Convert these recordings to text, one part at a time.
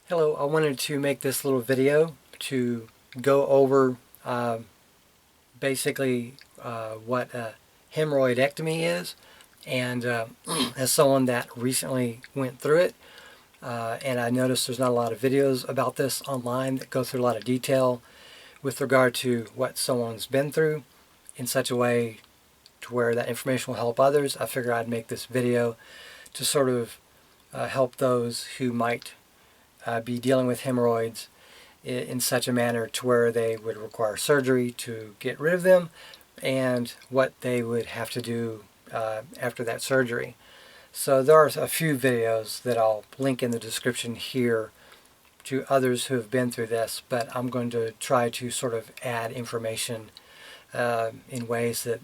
Hello, I wanted to make this little video to go over basically what hemorrhoidectomy is, and as someone that recently went through it, and I noticed there's not a lot of videos about this online that go through a lot of detail with regard to what someone's been through in such a way to where that information will help others. I figured I'd make this video to sort of help those who might be dealing with hemorrhoids in such a manner to where they would require surgery to get rid of them, and what they would have to do after that surgery. So there are a few videos that I'll link in the description here to others who have been through this, but I'm going to try to sort of add information in ways that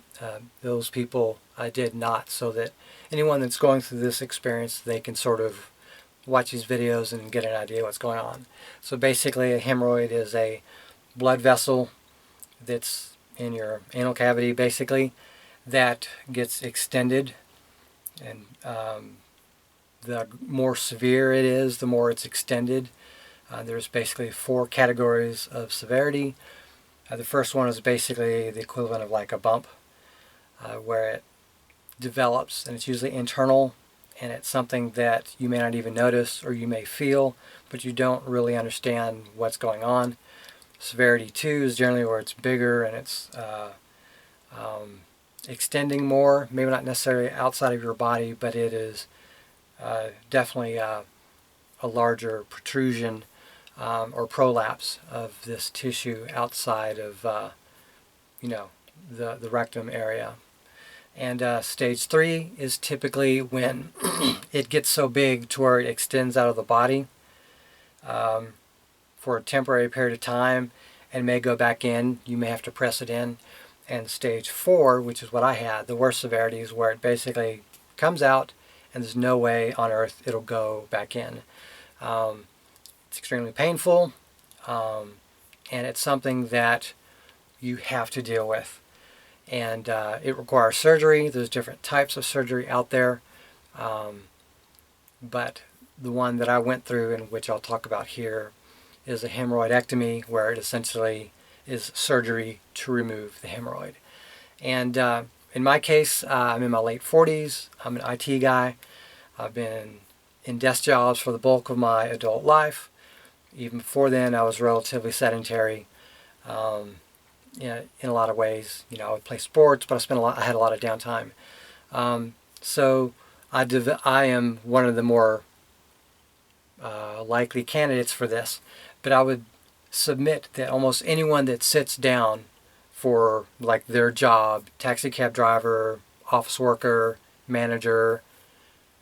those people did not, so that anyone that's going through this experience, they can sort of watch these videos and get an idea what's going on. So basically, a hemorrhoid is a blood vessel that's in your anal cavity, basically, that gets extended, and the more severe it is, the more it's extended. There's basically 4 categories of severity. The first one is basically the equivalent of like a bump, where it develops, and it's usually internal, and it's something that you may not even notice or you may feel, but you don't really understand what's going on. Severity 2 is generally where it's bigger and it's extending more, maybe not necessarily outside of your body, but it is definitely a larger protrusion or prolapse of this tissue outside of the rectum area. And stage 3 is typically when it gets so big to where it extends out of the body for a temporary period of time and may go back in. You may have to press it in. And stage 4, which is what I had, the worst severity, is where it basically comes out and there's no way on earth it'll go back in. It's extremely painful, and it's something that you have to deal with. And it requires surgery. There's different types of surgery out there, but the one that I went through, and which I'll talk about here, is a hemorrhoidectomy, where it essentially is surgery to remove the hemorrhoid. And in my case, I'm in my late 40s. I'm an IT guy. I've been in desk jobs for the bulk of my adult life. Even before then, I was relatively sedentary. In a lot of ways, I would play sports, but I had a lot of downtime. So I am one of the more likely candidates for this. But I would submit that almost anyone that sits down for like their job, taxi cab driver, office worker, manager,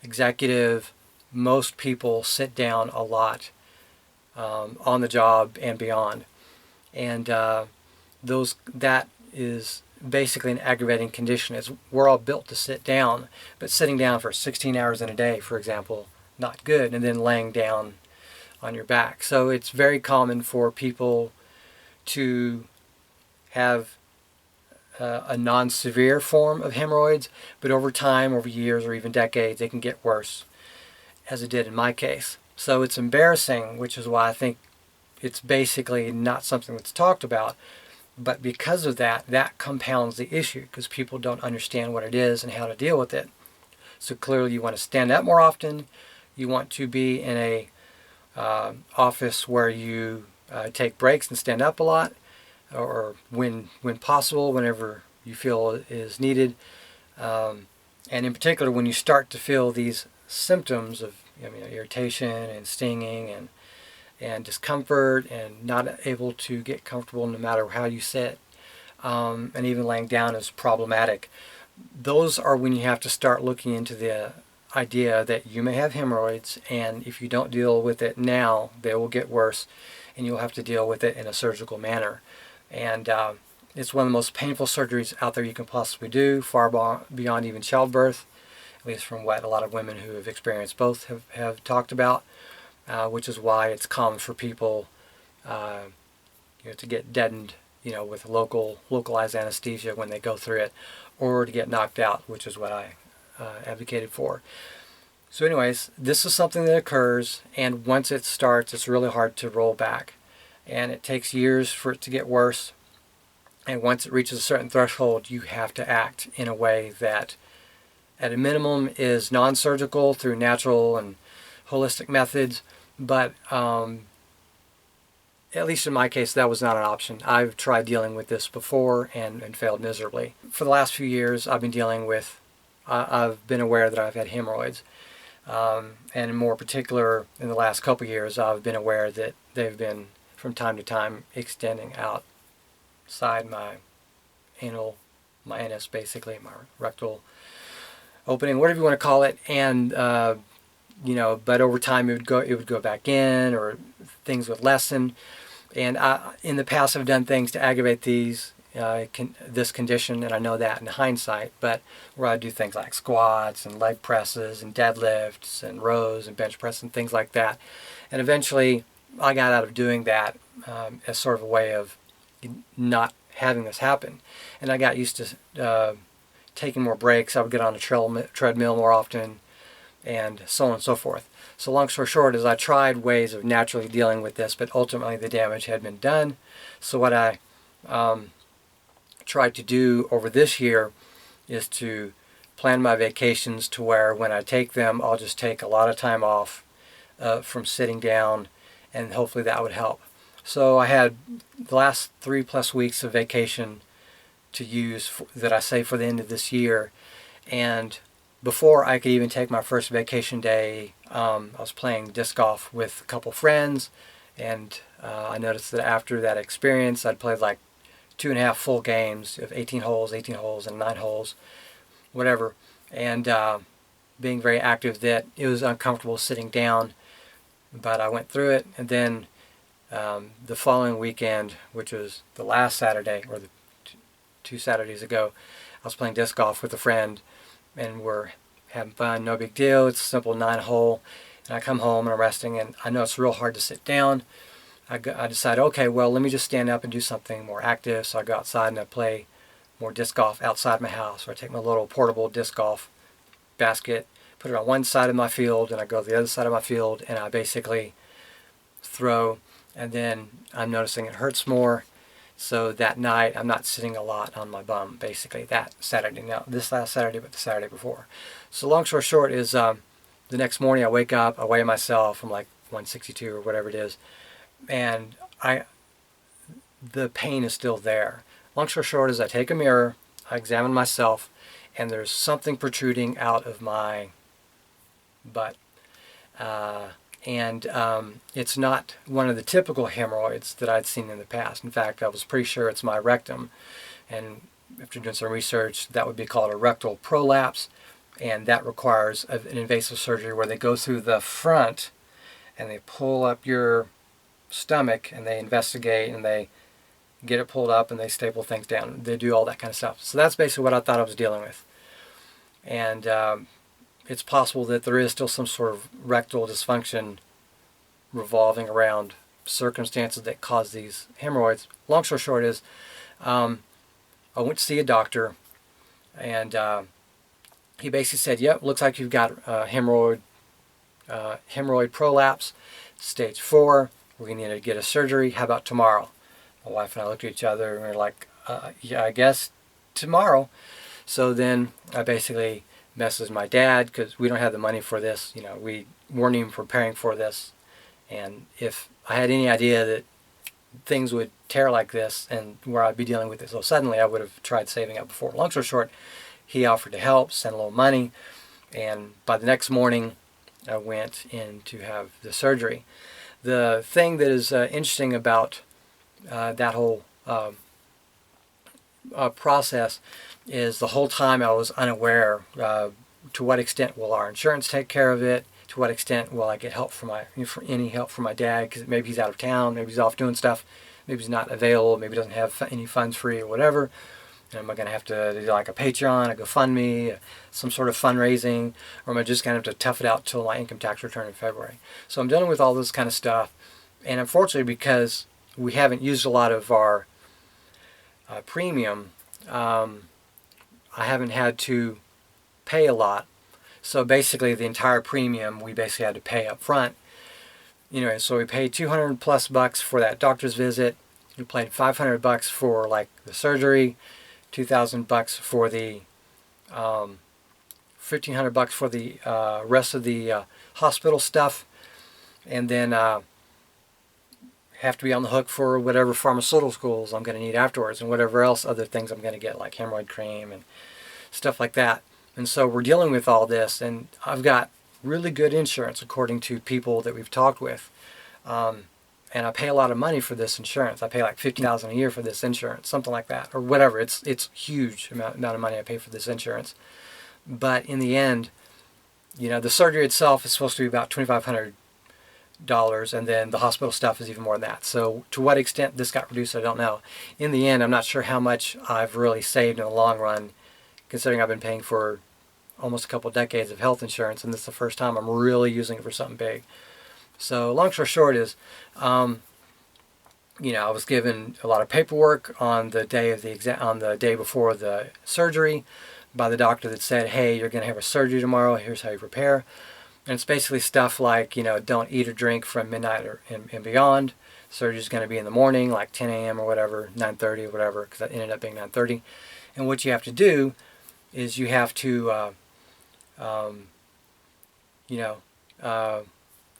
executive, most people sit down a lot on the job and beyond. And that is basically an aggravating condition. We're all built to sit down, but sitting down for 16 hours in a day, for example, not good, and then laying down on your back. So it's very common for people to have a non-severe form of hemorrhoids, but over time, over years or even decades, they can get worse, as it did in my case. So it's embarrassing, which is why I think it's basically not something that's talked about. But because of that, that compounds the issue, because people don't understand what it is and how to deal with it. So clearly you want to stand up more often. You want to be in a office where you take breaks and stand up a lot, or when possible, whenever you feel is needed. And in particular, when you start to feel these symptoms of irritation and stinging and discomfort and not able to get comfortable no matter how you sit, and even laying down is problematic. Those are when you have to start looking into the idea that you may have hemorrhoids, and if you don't deal with it now, they will get worse, and you'll have to deal with it in a surgical manner. And it's one of the most painful surgeries out there you can possibly do, far beyond even childbirth, at least from what a lot of women who have experienced both have talked about. Which is why it's common for people to get deadened, with localized anesthesia when they go through it, or to get knocked out, which is what I advocated for. So anyways, this is something that occurs, and once it starts, it's really hard to roll back. And it takes years for it to get worse. And once it reaches a certain threshold, you have to act in a way that, at a minimum, is non-surgical through natural and holistic methods. But at least in my case, that was not an option. I've tried dealing with this before and failed miserably. For the last few years, I've been dealing with, I've been aware that I've had hemorrhoids. And in more particular, in the last couple of years, I've been aware that they've been, from time to time, extending outside my anal, my anus basically, my rectal opening, whatever you want to call it. And, but over time it would go back in, or things would lessen. And in the past, I've done things to aggravate this condition, and I know that in hindsight, but where I do things like squats and leg presses and deadlifts and rows and bench press and things like that. And eventually I got out of doing that as sort of a way of not having this happen. And I got used to taking more breaks. I would get on a treadmill more often, and so on and so forth. So long story short is I tried ways of naturally dealing with this, but ultimately the damage had been done. So what I tried to do over this year is to plan my vacations to where when I take them, I'll just take a lot of time off from sitting down, and hopefully that would help. So I had the last 3+ weeks of vacation to use that I saved for the end of this year. And before I could even take my first vacation day, I was playing disc golf with a couple friends, and I noticed that after that experience, I'd played like 2.5 full games of 18 holes, and 9 holes, whatever, and being very active, that it was uncomfortable sitting down, but I went through it. And then the following weekend, which was the last Saturday, or the 2 Saturdays ago, I was playing disc golf with a friend, and we're having fun, no big deal. It's a simple 9-hole, and I come home and I'm resting, and I know it's real hard to sit down. I decided, okay, well, let me just stand up and do something more active. So I go outside and I play more disc golf outside my house. Or I take my little portable disc golf basket, put it on one side of my field, and I go to the other side of my field, and I basically throw, and then I'm noticing it hurts more. So that night, I'm not sitting a lot on my bum, basically, that Saturday. Now, this last Saturday, but the Saturday before. So long story short is the next morning I wake up, I weigh myself, I'm like 162 or whatever it is, and the pain is still there. Long story short is I take a mirror, I examine myself, and there's something protruding out of my butt. And it's not one of the typical hemorrhoids that I'd seen in the past. In fact, I was pretty sure it's my rectum. And after doing some research, that would be called a rectal prolapse. And that requires an invasive surgery where they go through the front and they pull up your stomach and they investigate and they get it pulled up and they staple things down. They do all that kind of stuff. So that's basically what I thought I was dealing with. And it's possible that there is still some sort of rectal dysfunction revolving around circumstances that cause these hemorrhoids. Long story short is I went to see a doctor, and he basically said, yep, looks like you've got hemorrhoid prolapse, stage 4. We're going to need to get a surgery. How about tomorrow? My wife and I looked at each other and we were like, yeah, I guess tomorrow. So then I basically messaged my dad, because we don't have the money for this. We weren't even preparing for this. And if I had any idea that things would tear like this and where I'd be dealing with it so suddenly, I would have tried saving up before. Long story short, he offered to help, send a little money, and by the next morning I went in to have the surgery. The thing that is interesting about that whole process is the whole time I was unaware to what extent will our insurance take care of it, to what extent will I get help any help from my dad, because maybe he's out of town, maybe he's off doing stuff, maybe he's not available, maybe he doesn't have any funds free or whatever. And am I going to have to do like a Patreon, a GoFundMe, some sort of fundraising, or am I just going to have to tough it out till my income tax return in February? So I'm dealing with all this kind of stuff, and unfortunately, because we haven't used a lot of our premium, I haven't had to pay a lot. So basically the entire premium we basically had to pay up front. So we paid $200+ for that doctor's visit. We paid $500 for like the surgery, $2,000 for the $1,500 for the rest of the hospital stuff, and then have to be on the hook for whatever pharmaceuticals I'm going to need afterwards, and whatever else other things I'm going to get, like hemorrhoid cream and stuff like that. And so we're dealing with all this, and I've got really good insurance according to people that we've talked with. And I pay a lot of money for this insurance. I pay like $50,000 a year for this insurance, something like that, or whatever. It's huge amount of money I pay for this insurance. But in the end, the surgery itself is supposed to be about $2,500, and then the hospital stuff is even more than that. So to what extent this got reduced, I don't know. In the end, I'm not sure how much I've really saved in the long run, considering I've been paying for almost a couple of decades of health insurance, and this is the first time I'm really using it for something big. So long story short is, I was given a lot of paperwork on the day of the on the day before the surgery by the doctor that said, hey, you're going to have a surgery tomorrow, here's how you prepare. And it's basically stuff like, don't eat or drink from midnight and beyond. Surgery is going to be in the morning, like 10 a.m. or whatever, 9:30 or whatever, because that ended up being 9:30. And what you have to do is you have to,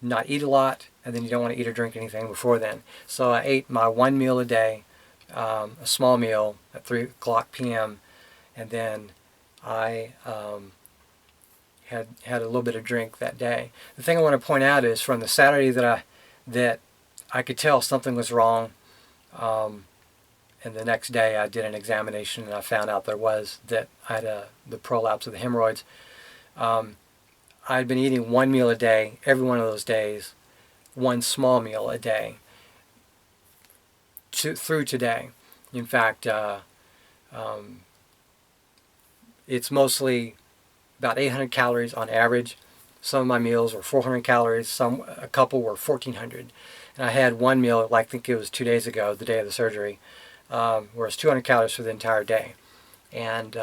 not eat a lot, and then you don't want to eat or drink anything before then. So I ate my one meal a day, a small meal at 3 o'clock p.m., and then I had a little bit of drink that day. The thing I want to point out is from the Saturday that I could tell something was wrong, and the next day I did an examination and I found out that I had the prolapse of the hemorrhoids. I'd been eating one meal a day every one of those days, one small meal a day through today. In fact, it's mostly about 800 calories on average. Some of my meals were 400 calories, a couple were 1,400. And I had one meal, I think it was 2 days ago, the day of the surgery, where it's 200 calories for the entire day. And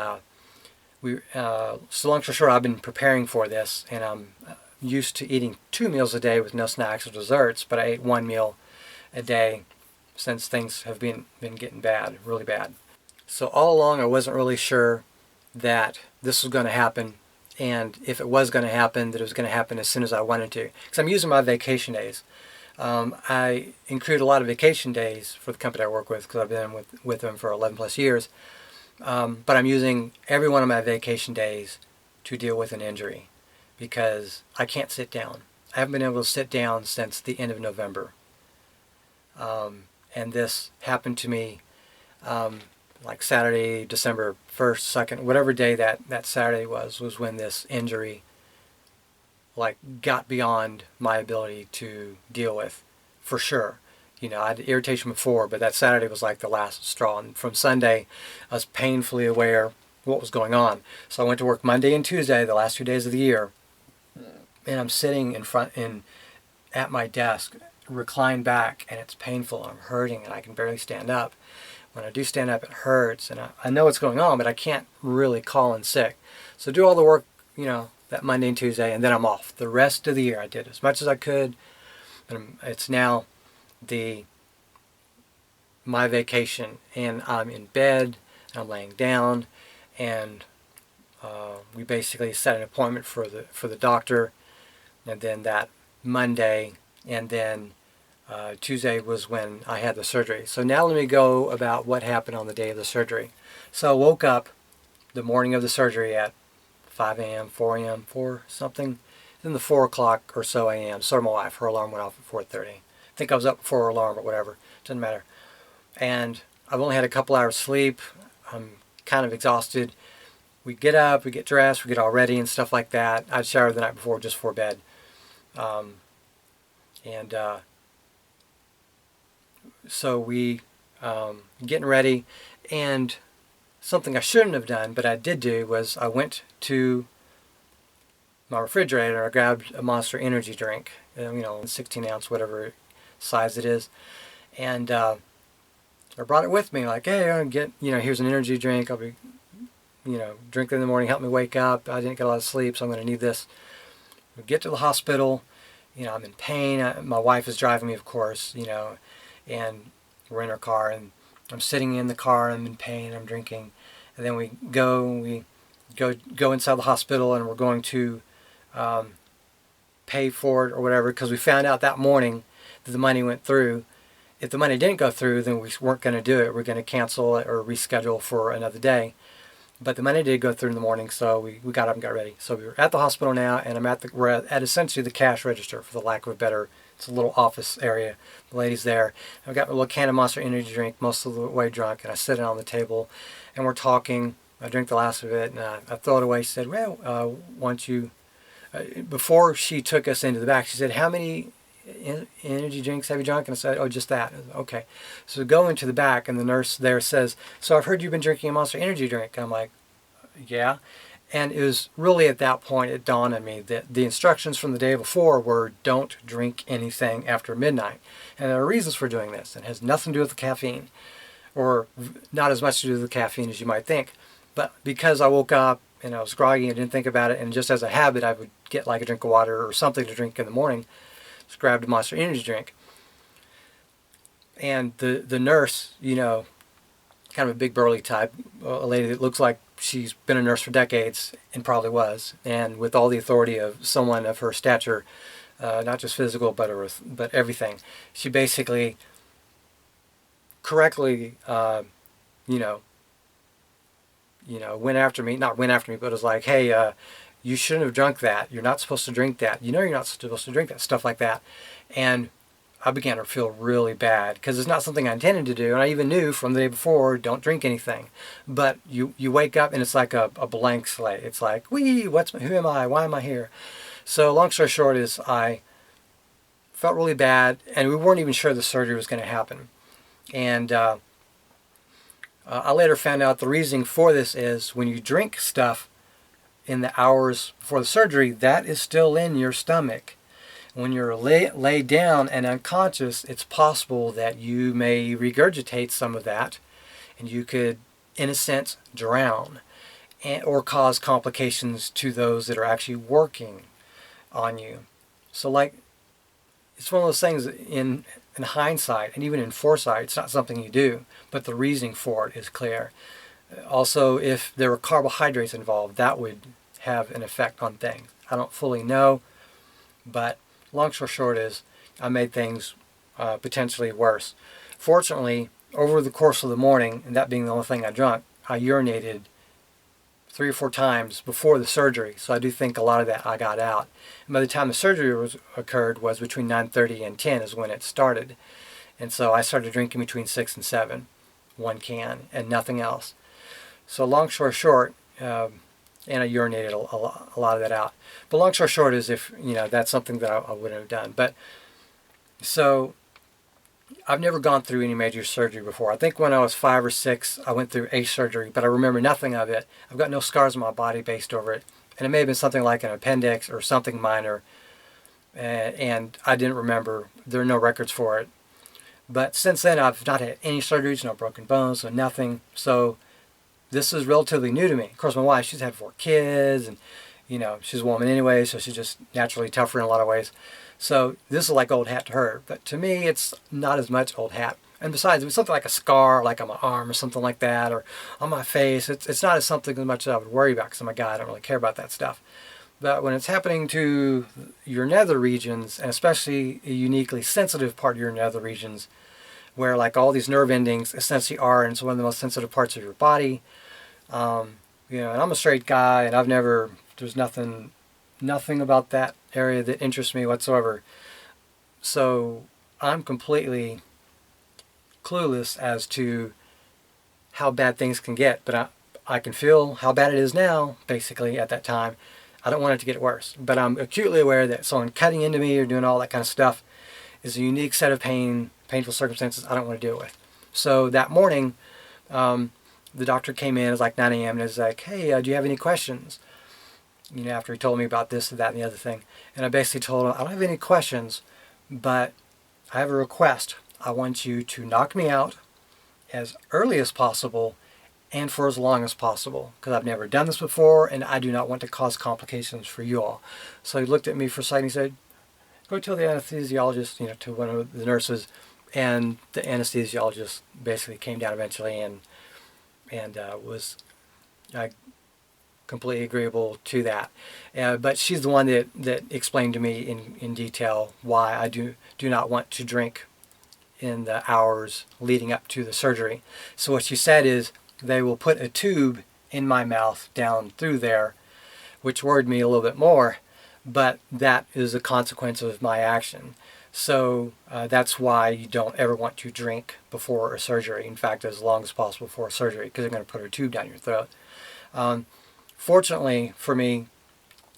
so long story short, I've been preparing for this, and I'm used to eating 2 meals a day with no snacks or desserts, but I ate one meal a day since things have been getting bad, really bad. So all along I wasn't really sure that this was going to happen, and if it was going to happen, that it was going to happen as soon as I wanted to. Because I'm using my vacation days. I include a lot of vacation days for the company I work with, because I've been with them for 11 plus years. But I'm using every one of my vacation days to deal with an injury, because I can't sit down. I haven't been able to sit down since the end of November. And this happened to me like Saturday, December 1st, 2nd, whatever day that Saturday was when this injury got beyond my ability to deal with, for sure. I had irritation before, but that Saturday was like the last straw. And from Sunday, I was painfully aware of what was going on. So I went to work Monday and Tuesday, the last 2 days of the year, and I'm sitting at my desk, reclined back, and it's painful. I'm hurting, and I can barely stand up. When I do stand up, it hurts, and I know what's going on, but I can't really call in sick. So do all the work, that Monday and Tuesday, and then I'm off. The rest of the year, I did as much as I could. And it's now my vacation, and I'm in bed, and I'm laying down, and we basically set an appointment for the doctor, and then that Monday, and then Tuesday was when I had the surgery. So now let me go about what happened on the day of the surgery. So I woke up the morning of the surgery at 5 a.m., 4 a.m., 4 something, then the 4 o'clock or so a.m. So my wife, her alarm went off at 4:30. I think I was up before her alarm, but whatever, doesn't matter. And I've only had a couple hours sleep. I'm kind of exhausted. We get up, we get dressed, we get all ready and stuff like that. I'd showered the night before, just before bed. So we getting ready, and something I shouldn't have done, but I did do, was I went to my refrigerator. I grabbed a Monster energy drink, 16 ounce, whatever size it is, and I brought it with me, like, hey, I'll get, here's an energy drink. I'll be drink it in the morning, help me wake up. I didn't get a lot of sleep, so I'm going to need this. We get to the hospital. I'm in pain. My wife is driving me, of course, and we're in our car, and I'm sitting in the car, and I'm in pain, I'm drinking. And then we go inside the hospital, and we're going to pay for it or whatever, because we found out that morning that the money went through. If the money didn't go through, then we weren't going to do it. We're going to cancel it or reschedule for another day. But the money did go through in the morning, so we got up and got ready. So we're at the hospital now, and we're at essentially the cash register, for the lack of a better. It's a little office area. The lady's there. I've got a little can of Monster Energy drink, most of the way drunk, and I sit it on the table, and we're talking. I drink the last of it, and I throw it away. She said, "Well, once you..." before she took us into the back, she said, "How many energy drinks have you drunk?" And I said, "Oh, just that." Okay. So go into the back, and the nurse there says, "So I've heard you've been drinking a Monster Energy drink." I'm like, "Yeah." And it was really at that point it dawned on me that the instructions from the day before were don't drink anything after midnight. And there are reasons for doing this. It has nothing to do with the caffeine, or not as much to do with the caffeine as you might think. But because I woke up and I was groggy and didn't think about it, and just as a habit I would get like a drink of water or something to drink in the morning, just grabbed a Monster Energy drink. And the nurse, kind of a big burly type, a lady that looks like she's been a nurse for decades, and probably was, and with all the authority of someone of her stature, not just physical but everything, she basically correctly went after me, not went after me, but it was like, "Hey, you shouldn't have drunk that. You're not supposed to drink that. You're not supposed to drink that," stuff like that. And I began to feel really bad, because it's not something I intended to do, and I even knew from the day before, don't drink anything. But you wake up and it's like a blank slate. It's like, who am I? Why am I here? So long story short is I felt really bad, and we weren't even sure the surgery was going to happen. And I later found out the reasoning for this is when you drink stuff in the hours before the surgery, that is still in your stomach. When you're laid down and unconscious, it's possible that you may regurgitate some of that, and you could, in a sense, drown or cause complications to those that are actually working on you. So, it's one of those things in hindsight, and even in foresight, it's not something you do, but the reasoning for it is clear. Also, if there were carbohydrates involved, that would have an effect on things. I don't fully know, but long story short is I made things potentially worse. Fortunately, over the course of the morning, and that being the only thing I drank, I urinated 3 or 4 times before the surgery, so I do think a lot of that I got out. And by the time the surgery occurred was between 9:30 and 10 is when it started. And so I started drinking between 6 and 7, 1 can, and nothing else. So long story short, and I urinated a lot of that out. But long story short is that's something that I wouldn't have done. But so I've never gone through any major surgery before. I think when I was 5 or 6, I went through a surgery, but I remember nothing of it. I've got no scars on my body based over it. And it may have been something like an appendix or something minor. And I didn't remember. There are no records for it. But since then, I've not had any surgeries, no broken bones, no nothing. So this is relatively new to me. Of course, my wife, she's had 4 kids, and she's a woman anyway, so she's just naturally tougher in a lot of ways. So this is like old hat to her, but to me, it's not as much old hat. And besides, if it's something like a scar, like on my arm or something like that, or on my face, it's not as something as much as I would worry about, because I'm a guy, I don't really care about that stuff. But when it's happening to your nether regions, and especially a uniquely sensitive part of your nether regions, where like all these nerve endings essentially are, and it's one of the most sensitive parts of your body. And I'm a straight guy, and there's nothing about that area that interests me whatsoever. So I'm completely clueless as to how bad things can get, but I can feel how bad it is now, basically, at that time. I don't want it to get worse, but I'm acutely aware that someone cutting into me or doing all that kind of stuff is a unique set of painful circumstances I don't want to deal with. So that morning, the doctor came in, it was like 9 a.m., and was like, "Hey, do you have any questions?" After he told me about this, that, and the other thing. And I basically told him, "I don't have any questions, but I have a request. I want you to knock me out as early as possible and for as long as possible, because I've never done this before and I do not want to cause complications for you all. So he looked at me for a second. He said, go tell the anesthesiologist, to one of the nurses, and the anesthesiologist basically came down eventually and was completely agreeable to that. But she's the one that explained to me in detail why I do not want to drink in the hours leading up to the surgery. So what she said is they will put a tube in my mouth down through there, which worried me a little bit more, but that is a consequence of my action. So that's why you don't ever want to drink before a surgery. In fact, as long as possible before a surgery, because they're going to put a tube down your throat. Fortunately for me,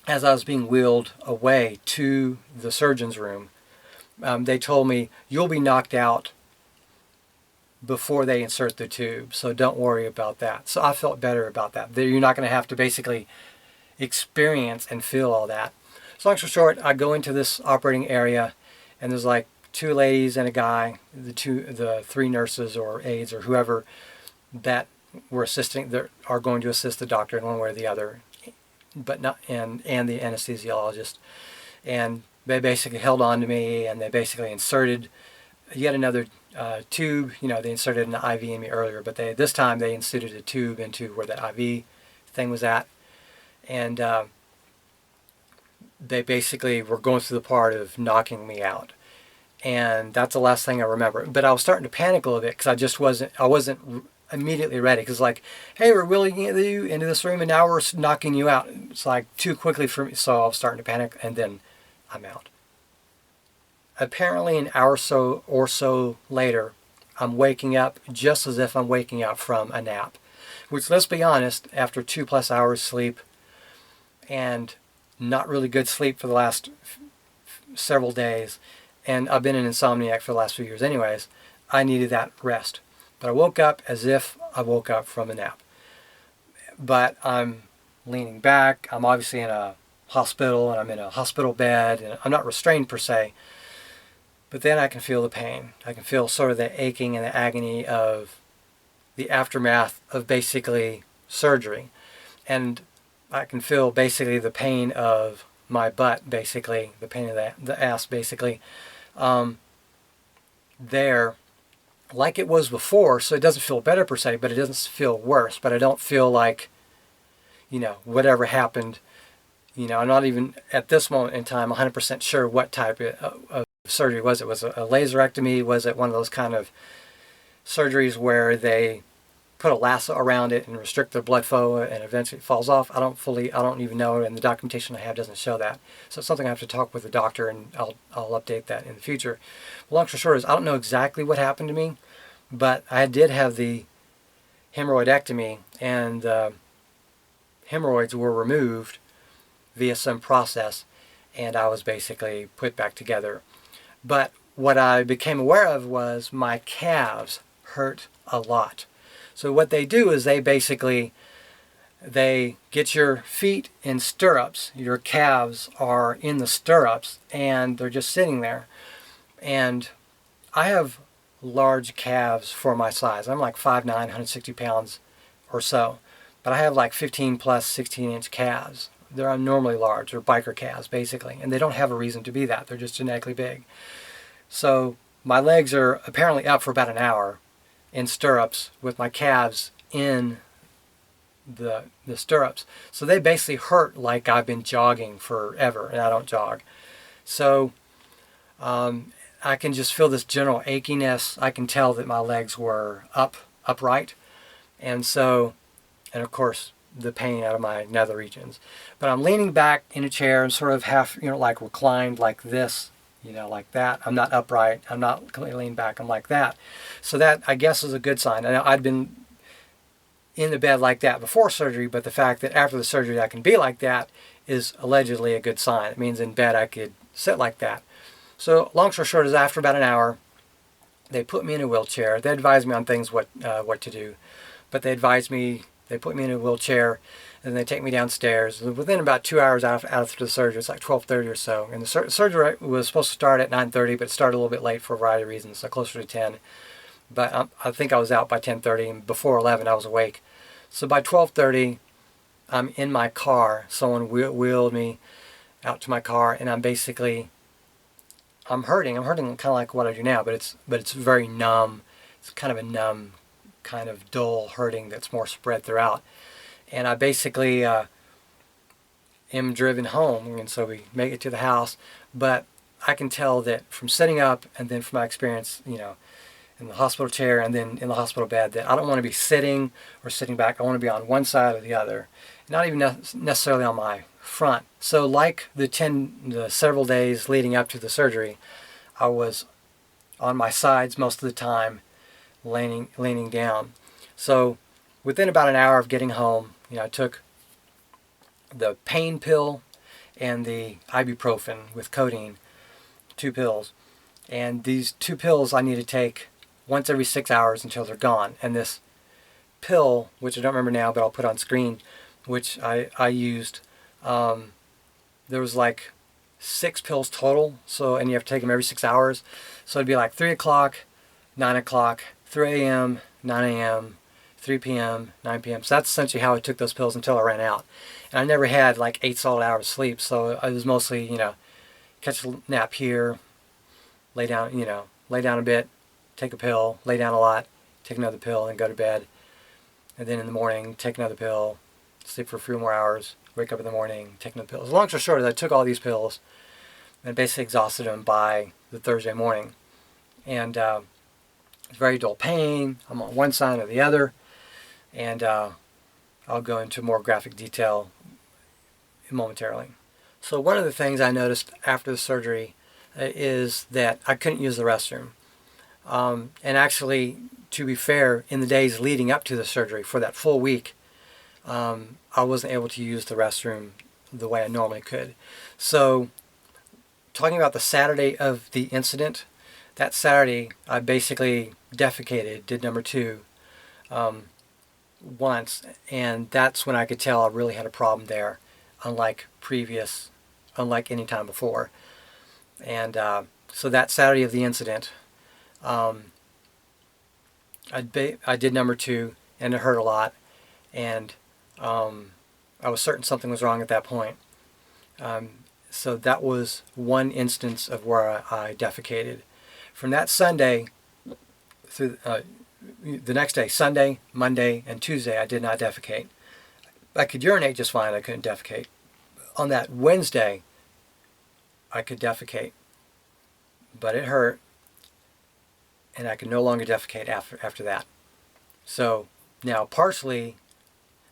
as I was being wheeled away to the surgeon's room, they told me, you'll be knocked out before they insert the tube, so don't worry about that. So I felt better about that. You're not going to have to basically experience and feel all that. So long story short, I go into this operating area, and there's like 2 ladies and a guy, the 3 nurses or aides or whoever that were assisting, that are going to assist the doctor in one way or the other, but not and the anesthesiologist. And they basically held on to me, and they basically inserted yet another tube. They inserted an IV in me earlier, but this time they inserted a tube into where the IV thing was at, and they basically were going through the part of knocking me out. And that's the last thing I remember. But I was starting to panic a little bit, because I wasn't immediately ready, because like, hey, we're wheeling you into this room and now we're knocking you out. It's like too quickly for me, so I was starting to panic, and then I'm out. Apparently an hour or so later, I'm waking up just as if I'm waking up from a nap, which, let's be honest, after 2+ hours sleep and not really good sleep for the last several days, and I've been an insomniac for the last few years anyways, I needed that rest. But I woke up as if I woke up from a nap. But I'm leaning back. I'm obviously in a hospital, and I'm in a hospital bed, and I'm not restrained per se. But then I can feel the pain. I can feel sort of the aching and the agony of the aftermath of basically surgery. And I can feel basically the pain of my butt, basically, the pain of the ass, basically, there, like it was before. So it doesn't feel better per se, but it doesn't feel worse. But I don't feel like, whatever happened, I'm not even at this moment in time 100% sure what type of surgery was it. Was it a laserectomy? Was it one of those kind of surgeries where they put a lasso around it and restrict the blood flow and eventually it falls off? I don't even know, and the documentation I have doesn't show that. So it's something I have to talk with the doctor, and I'll update that in the future. Long story short is, I don't know exactly what happened to me, but I did have the hemorrhoidectomy, and the hemorrhoids were removed via some process, and I was basically put back together. But what I became aware of was my calves hurt a lot. So what they do is they get your feet in stirrups. Your calves are in the stirrups, and they're just sitting there. And I have large calves for my size. I'm like 5'9", 160 pounds or so. But I have like 15+ 16-inch calves. They're normally large. They're biker calves, basically. And they don't have a reason to be that. They're just genetically big. So my legs are apparently up for about an hour in stirrups with my calves in the stirrups. So they basically hurt like I've been jogging forever, and I don't jog. So I can just feel this general achiness. I can tell that my legs were upright. And of course, the pain out of my nether regions. But I'm leaning back in a chair and sort of half, like reclined like this, like that. I'm not upright. I'm not completely leaned back. I'm like that. So that, I guess, is a good sign. And I'd been in the bed like that before surgery, but the fact that after the surgery I can be like that is allegedly a good sign. It means in bed I could sit like that. So long story short is, after about an hour, they put me in a wheelchair. They advised me on things, what to do. But they put me in a wheelchair, and they take me downstairs. Within about 2 hours after the surgery, it's like 12:30 or so. And the surgery was supposed to start at 9:30, but it started a little bit late for a variety of reasons, so closer to 10. But I think I was out by 10:30, and before 11 I was awake. So by 12:30, I'm in my car. Someone wheeled me out to my car, and I'm hurting. I'm hurting kind of like what I do now, but it's very numb. It's kind of a numb, kind of dull hurting that's more spread throughout. And I basically am driven home, and so we make it to the house. But I can tell that from sitting up, and then from my experience, in the hospital chair and then in the hospital bed, that I don't want to be sitting or sitting back. I want to be on one side or the other, not even necessarily on my front. So like the several days leading up to the surgery, I was on my sides most of the time, leaning down. So within about an hour of getting home, I took the pain pill and the ibuprofen with codeine, 2 pills. And these 2 pills I need to take once every 6 hours until they're gone. And this pill, which I don't remember now, but I'll put on screen, which I used, there was like 6 pills total. So, and you have to take them every 6 hours. So it'd be like 3 o'clock, 9 o'clock, 3 a.m., 9 a.m., 3 p.m., 9 p.m. So that's essentially how I took those pills until I ran out. And I never had like 8 solid hours of sleep. So I was mostly, catch a nap here, lay down a bit, take a pill, lay down a lot, take another pill, and go to bed. And then in the morning, take another pill, sleep for a few more hours, wake up in the morning, take another pill. As long as short is I took all these pills and basically exhausted them by the Thursday morning. And it's very dull pain. I'm on one side or the other. And I'll go into more graphic detail momentarily. So one of the things I noticed after the surgery is that I couldn't use the restroom. And actually, to be fair, in the days leading up to the surgery, for that full week, I wasn't able to use the restroom the way I normally could. So, talking about the Saturday of the incident, that Saturday I basically defecated, did number 2, once, and that's when I could tell I really had a problem there, unlike any time before. And so that Saturday of the incident, I did number 2, and it hurt a lot, and I was certain something was wrong at that point. So that was one instance of where I defecated. From that Sunday through the next day, Sunday, Monday, and Tuesday, I did not defecate. I could urinate just fine. I couldn't defecate. On that Wednesday, I could defecate, but it hurt, and I could no longer defecate after that. So now, partially,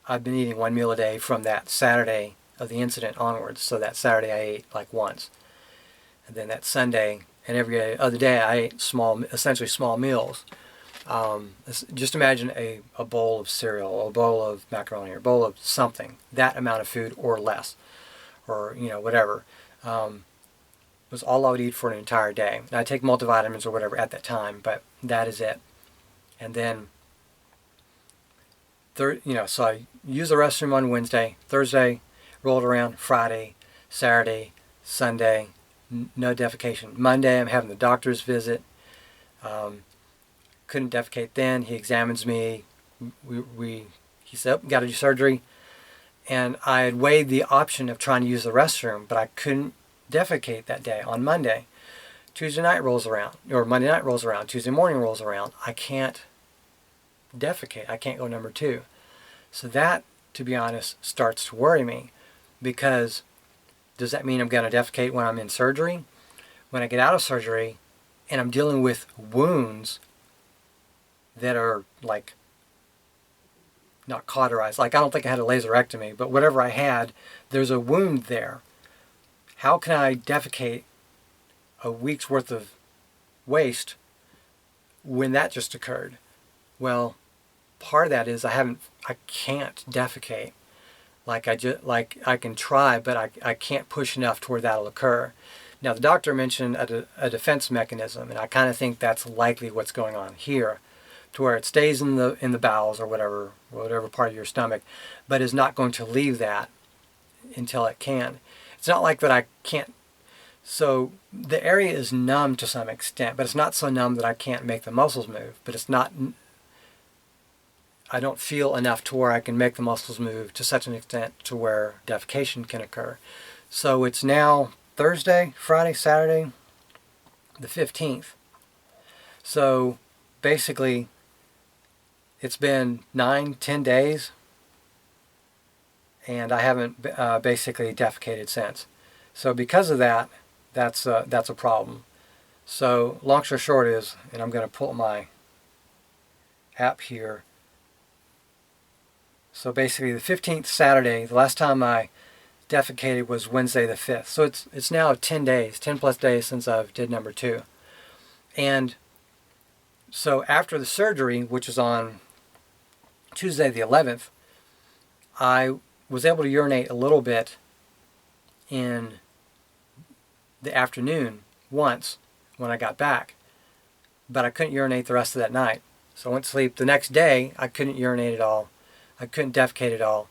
I've been eating 1 meal a day from that Saturday of the incident onwards. So that Saturday I ate like once, and then that Sunday and every other day I ate essentially small meals. Just imagine a bowl of cereal, a bowl of macaroni, or a bowl of something, that amount of food or less, or whatever, was all I would eat for an entire day. And I take multivitamins or whatever at that time, but that is it. And then so I use the restroom on Wednesday, Thursday, rolled around, Friday, Saturday, Sunday, no defecation. Monday, I'm having the doctor's visit. Couldn't defecate then. He examines me. He said, got to do surgery. And I had weighed the option of trying to use the restroom, but I couldn't defecate that day on Monday. Tuesday night rolls around, or Monday night rolls around, Tuesday morning rolls around. I can't defecate. I can't go number 2. So that, to be honest, starts to worry me, because does that mean I'm going to defecate when I'm in surgery? When I get out of surgery and I'm dealing with wounds that are like not cauterized, like I don't think I had a laserectomy, but whatever I had, there's a wound there. How can I defecate a week's worth of waste when that just occurred? Well, part of that is I can't defecate. Like I can try, but I can't push enough to where that'll occur. Now the doctor mentioned a defense mechanism, and I kind of think that's likely what's going on here, to where it stays in the bowels or whatever part of your stomach, but is not going to leave that until it can. It's not like that I can't. So the area is numb to some extent, but it's not so numb that I can't make the muscles move. But it's not. I don't feel enough to where I can make the muscles move to such an extent to where defecation can occur. So it's now Thursday, Friday, Saturday, the 15th. So basically it's been 9-10 days and I haven't basically defecated since. So because of that, that's a problem. So long story short is, and I'm going to pull my app here. So basically the 15th Saturday, the last time I defecated was Wednesday the 5th. So it's now 10 days, 10 plus days since I've did number 2. And so after the surgery, which was on Tuesday the 11th, I was able to urinate a little bit in the afternoon once when I got back, but I couldn't urinate the rest of that night. So I went to sleep. The next day I couldn't urinate at all. I couldn't defecate at all.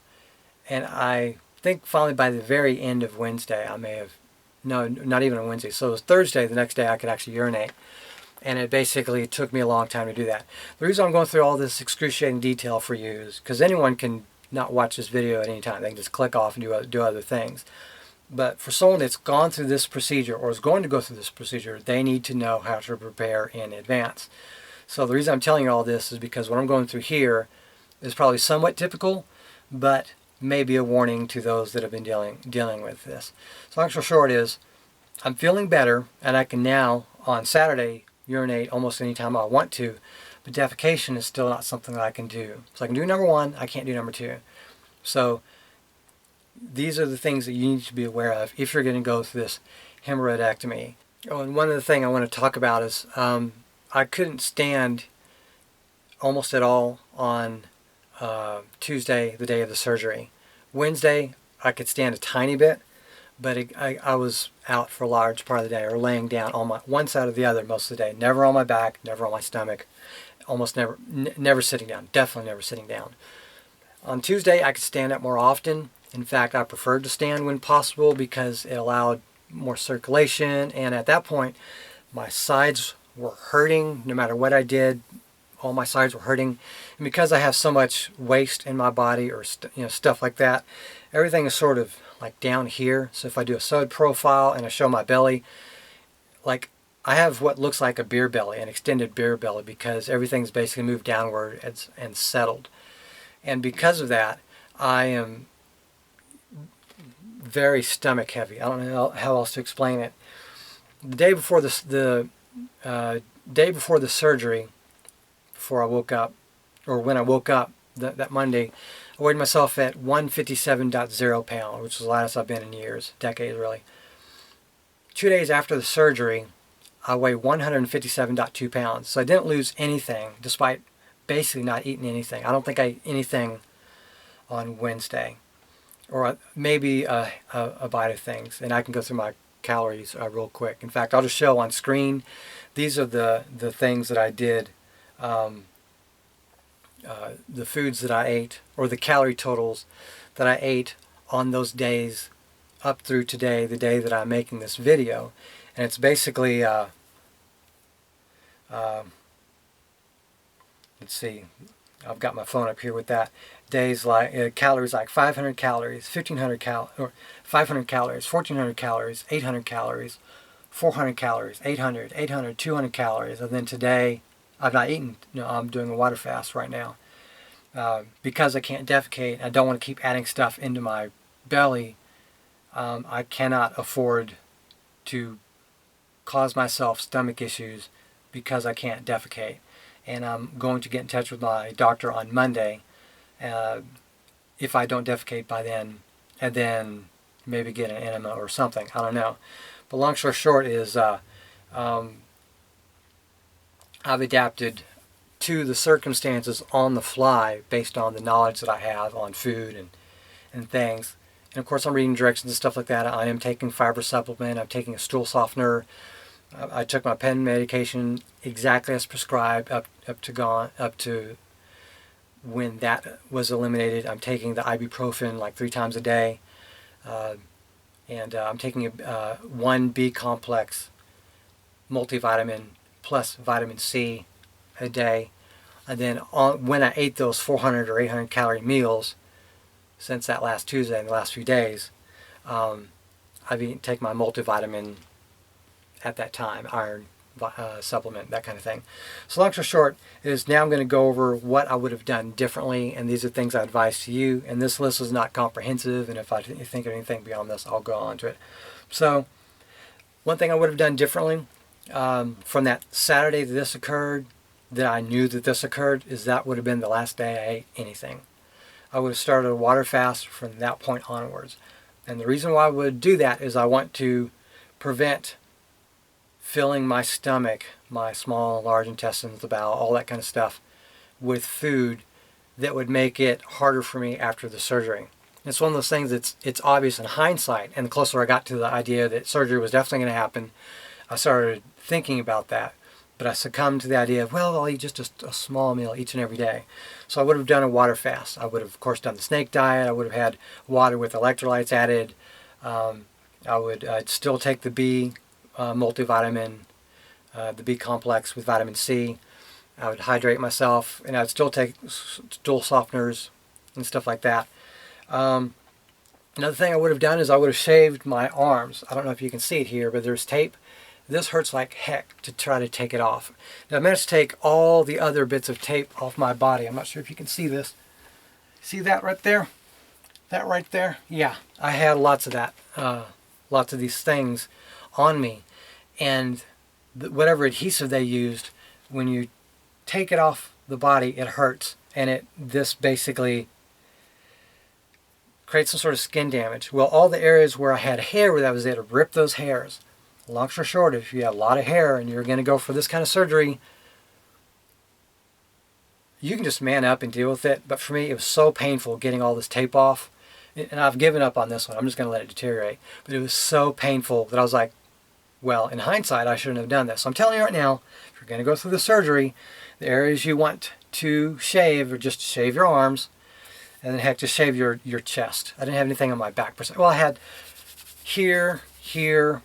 And I think finally by the very end of Wednesday I may have, no, not even on Wednesday. So it was Thursday, the next day I could actually urinate. And it basically took me a long time to do that. The reason I'm going through all this excruciating detail for you is because anyone can not watch this video at any time. They can just click off and do other things. But for someone that's gone through this procedure or is going to go through this procedure, they need to know how to prepare in advance. So the reason I'm telling you all this is because what I'm going through here is probably somewhat typical, but maybe a warning to those that have been dealing with this. So long story short is, I'm feeling better, and I can now, on Saturday, urinate almost any time I want to, but defecation is still not something that I can do. So I can do number 1, I can't do number 2. So these are the things that you need to be aware of if you're going to go through this hemorrhoidectomy. Oh, and one other thing I want to talk about is I couldn't stand almost at all on Tuesday, the day of the surgery. Wednesday, I could stand a tiny bit, but I was out for a large part of the day, or laying down on my one side or the other most of the day. Never on my back, never on my stomach, almost never, never sitting down. Definitely never sitting down. On Tuesday, I could stand up more often. In fact, I preferred to stand when possible because it allowed more circulation, and at that point, my sides were hurting. No matter what I did, all my sides were hurting. And because I have so much waste in my body, or stuff like that, everything is sort of like down here. So if I do a sewed profile and I show my belly, like I have what looks like a beer belly, an extended beer belly, because everything's basically moved downward and settled. And because of that, I am very stomach heavy. I don't know how else to explain it. The day before the day before the surgery, before I woke up, or when I woke up that Monday, I weighed myself at 157.0 pounds, which is the lightest I've been in years, decades really. 2 days after the surgery, I weighed 157.2 pounds. So I didn't lose anything, despite basically not eating anything. I don't think I ate anything on Wednesday, or maybe a bite of things. And I can go through my calories real quick. In fact, I'll just show on screen. These are the things that I did, the foods that I ate, or the calorie totals that I ate on those days up through today, the day that I'm making this video. And it's basically, let's see, I've got my phone up here with that. Days like, calories like 500 calories, 1500 or 500 calories, 1400 calories, 800 calories, 400 calories, 800, 200 calories. And then today, I've not eaten. I'm doing a water fast right now. Because I can't defecate, I don't want to keep adding stuff into my belly. I cannot afford to cause myself stomach issues because I can't defecate. And I'm going to get in touch with my doctor on Monday if I don't defecate by then, and then maybe get an enema or something. I don't know. But long story short is I've adapted to the circumstances on the fly based on the knowledge that I have on food and things. And of course I'm reading directions and stuff like that. I am taking fiber supplement. I'm taking a stool softener. I took my pen medication exactly as prescribed up to when that was eliminated. I'm taking the ibuprofen like 3 times a day. And I'm taking a 1B complex multivitamin plus vitamin C a day. And then when I ate those 400 or 800 calorie meals since that last Tuesday and the last few days, I've taken my multivitamin at that time, iron supplement, that kind of thing. So long story short is now I'm going to go over what I would have done differently, and these are things I advise to you. And this list is not comprehensive, and if I think of anything beyond this, I'll go on to it. So one thing I would have done differently from that Saturday that this occurred, that I knew that this occurred, is that would have been the last day I ate anything. I would have started a water fast from that point onwards. And the reason why I would do that is I want to prevent filling my stomach, my small and large intestines, the bowel, all that kind of stuff, with food that would make it harder for me after the surgery. It's one of those things that's it's obvious in hindsight, and the closer I got to the idea that surgery was definitely going to happen, I started thinking about that. But I succumbed to the idea of, well, I'll eat just a small meal each and every day. So I would have done a water fast. I would have, of course, done the snake diet. I would have had water with electrolytes added. I'd still take the B multivitamin, the B complex with vitamin C. I would hydrate myself, and I'd still take stool softeners and stuff like that. Another thing I would have done is I would have shaved my arms. I don't know if you can see it here, but there's tape. This hurts like heck to try to take it off. Now I managed to take all the other bits of tape off my body. I'm not sure if you can see this. See that right there? That right there? Yeah, I had lots of that. Lots of these things on me. And whatever adhesive they used, when you take it off the body, it hurts. And this basically creates some sort of skin damage. Well, all the areas where I had hair, where that was it, to rip those hairs. Long story short, if you have a lot of hair and you're going to go for this kind of surgery, you can just man up and deal with it. But for me, it was so painful getting all this tape off. And I've given up on this one. I'm just going to let it deteriorate. But it was so painful that I was like, well, in hindsight, I shouldn't have done this. So I'm telling you right now, if you're going to go through the surgery, the areas you want to shave are just shave your arms. And then heck, just shave your chest. I didn't have anything on my back per se. Well, I had here, here,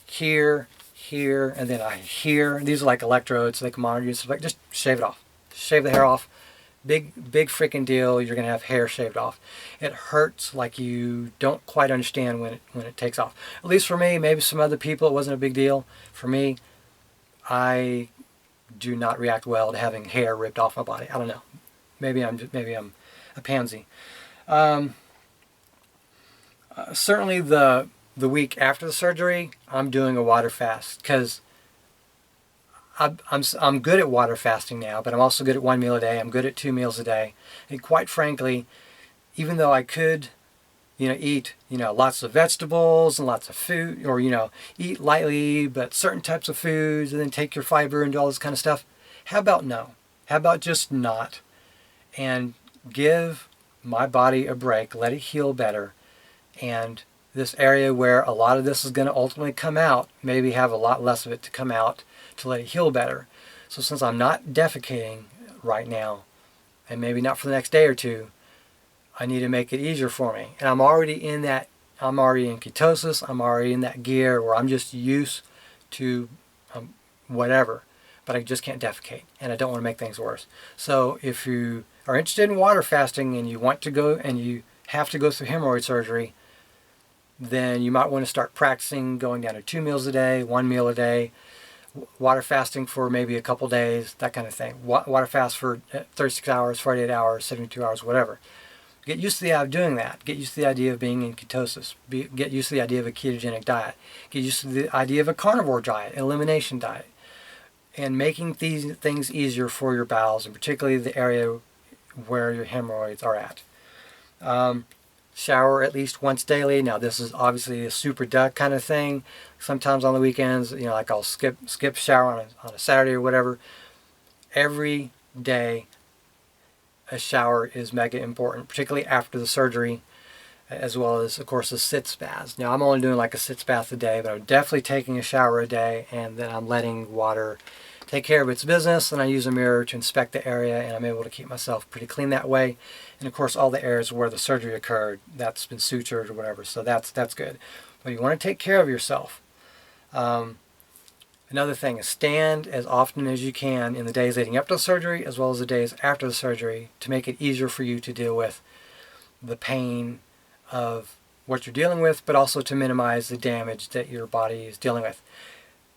here, here, and then here. These are like electrodes, so they can monitor you. So like, just shave it off. Shave the hair off. Big freaking deal. You're gonna have hair shaved off. It hurts like you don't quite understand when it takes off. At least for me, maybe some other people it wasn't a big deal. For me, I do not react well to having hair ripped off my body. I don't know. Maybe I'm a pansy. Certainly the week after the surgery, I'm doing a water fast because I'm good at water fasting now, but I'm also good at 1 meal a day. I'm good at 2 meals a day. And quite frankly, even though I could, eat, lots of vegetables and lots of food, or, eat lightly, but certain types of foods, and then take your fiber and do all this kind of stuff. How about no? How about just not? And give my body a break, let it heal better, and this area where a lot of this is going to ultimately come out, maybe have a lot less of it to come out to let it heal better. So since I'm not defecating right now, and maybe not for the next day or two, I need to make it easier for me. And I'm already in ketosis, I'm already in that gear where I'm just used to whatever, but I just can't defecate, and I don't want to make things worse. So if you are interested in water fasting and you want to go and you have to go through hemorrhoid surgery, then you might want to start practicing going down to 2 meals a day, 1 meal a day, water fasting for maybe a couple days, that kind of thing. Water fast for 36 hours, 48 hours, 72 hours, whatever. Get used to the idea of doing that. Get used to the idea of being in ketosis. Get used to the idea of a ketogenic diet. Get used to the idea of a carnivore diet, elimination diet, and making these things easier for your bowels, and particularly the area where your hemorrhoids are at. Shower at least once daily. Now this is obviously a super duck kind of thing. Sometimes on the weekends, like I'll skip shower on a Saturday or whatever. Every day a shower is mega important, particularly after the surgery, as well as, of course, the sitz baths. Now I'm only doing like a sitz bath a day, but I'm definitely taking a shower a day, and then I'm letting water take care of its business, and I use a mirror to inspect the area, and I'm able to keep myself pretty clean that way. And of course, all the areas where the surgery occurred, that's been sutured or whatever, so that's good. But you want to take care of yourself. Another thing is stand as often as you can in the days leading up to the surgery as well as the days after the surgery to make it easier for you to deal with the pain of what you're dealing with, but also to minimize the damage that your body is dealing with.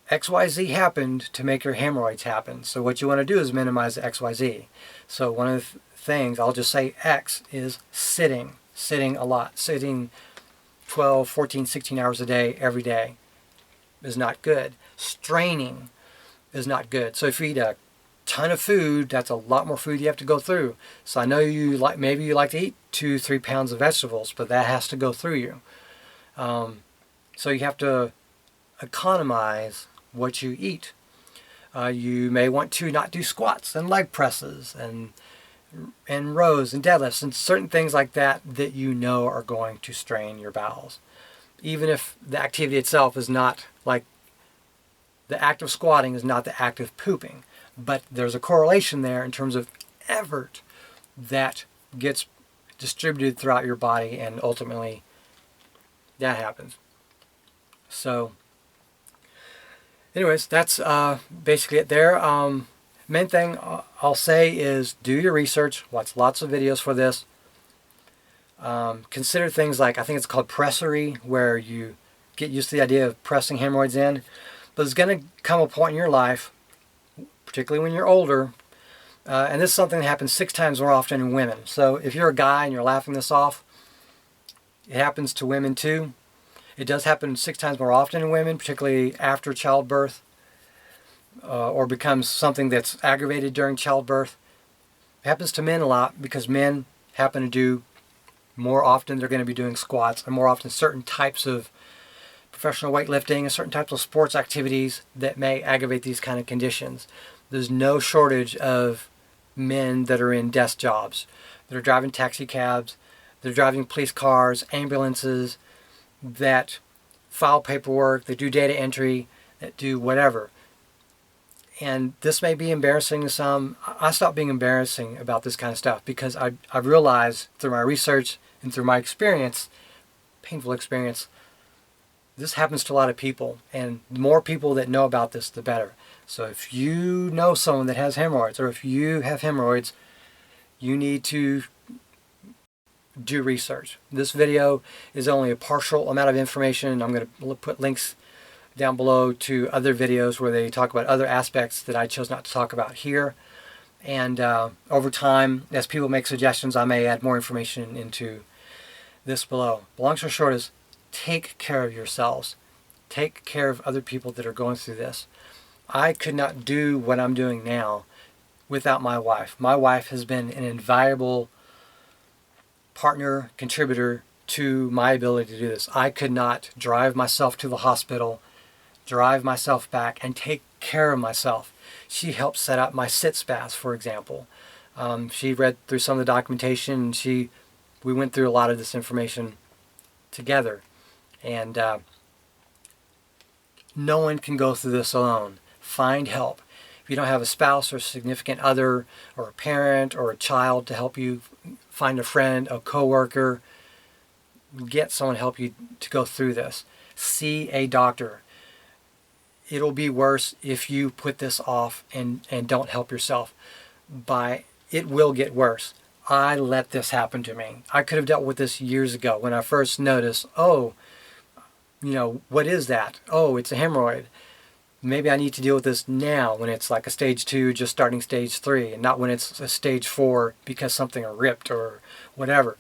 XYZ happened to make your hemorrhoids happen. So what you want to do is minimize the XYZ. So one of the things, I'll just say X, is sitting. Sitting a lot. Sitting 12, 14, 16 hours a day, every day is not good. Straining is not good. So if you eat a ton of food, that's a lot more food you have to go through. So I know maybe you like to eat 2-3 pounds of vegetables, but that has to go through you. So you have to economize what you eat. You may want to not do squats and leg presses and rows and deadlifts and certain things like that that you know are going to strain your bowels. Even if the activity itself is not like the act of squatting is not the act of pooping, but there's a correlation there in terms of effort that gets distributed throughout your body, and ultimately that happens. So anyways, that's basically it there. Main thing I'll say is do your research, watch lots of videos for this. Consider things like, I think it's called pressury, where you get used to the idea of pressing hemorrhoids in. But there's going to come a point in your life, particularly when you're older, and this is something that happens 6 times more often in women. So if you're a guy and you're laughing this off, it happens to women too. It does happen 6 times more often in women, particularly after childbirth, or becomes something that's aggravated during childbirth. It happens to men a lot because men happen to do more often, they're going to be doing squats, and more often certain types of professional weightlifting and certain types of sports activities that may aggravate these kind of conditions. There's no shortage of men that are in desk jobs, that are driving taxi cabs, that are driving police cars, ambulances, that file paperwork, that do data entry, that do whatever. And this may be embarrassing to some. I stopped being embarrassing about this kind of stuff because I've realized through my research and through my experience, painful experience, this happens to a lot of people, and the more people that know about this, the better. So if you know someone that has hemorrhoids, or if you have hemorrhoids, you need to do research. This video is only a partial amount of information. I'm going to put links down below to other videos where they talk about other aspects that I chose not to talk about here. And over time, as people make suggestions, I may add more information into this below. The long story short is, take care of yourselves. Take care of other people that are going through this. I could not do what I'm doing now without my wife. My wife has been an invaluable partner, contributor to my ability to do this. I could not drive myself to the hospital, drive myself back, and take care of myself. She helped set up my sitz baths, for example. She read through some of the documentation, and we went through a lot of this information together. And no one can go through this alone. Find help. If you don't have a spouse or significant other or a parent or a child to help you, find a friend, a coworker, get someone to help you to go through this. See a doctor. It'll be worse if you put this off and don't help yourself. It will get worse. I let this happen to me. I could have dealt with this years ago when I first noticed, what is that? Oh, it's a hemorrhoid. Maybe I need to deal with this now when it's like a stage 2, just starting stage 3, and not when it's a stage 4 because something ripped or whatever.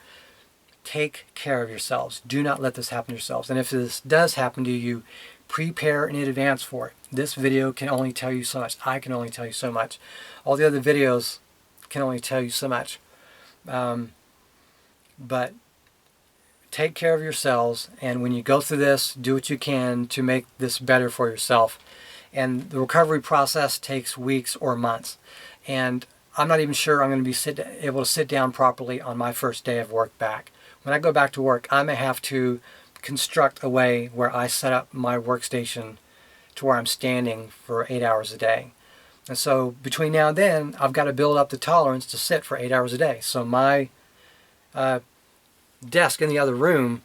Take care of yourselves. Do not let this happen to yourselves. And if this does happen to you, prepare in advance for it. This video can only tell you so much. I can only tell you so much. All the other videos can only tell you so much. But take care of yourselves, and when you go through this, do what you can to make this better for yourself. And the recovery process takes weeks or months. And I'm not even sure I'm going to be able to sit down properly on my first day of work back. When I go back to work, I may have to construct a way where I set up my workstation to where I'm standing for 8 hours a day. And so between now and then, I've got to build up the tolerance to sit for 8 hours a day. So my desk in the other room,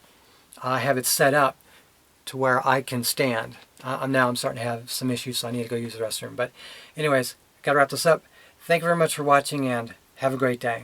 I have it set up to where I can stand. Now I'm starting to have some issues, so I need to go use the restroom. But anyways, got to wrap this up. Thank you very much for watching, and have a great day.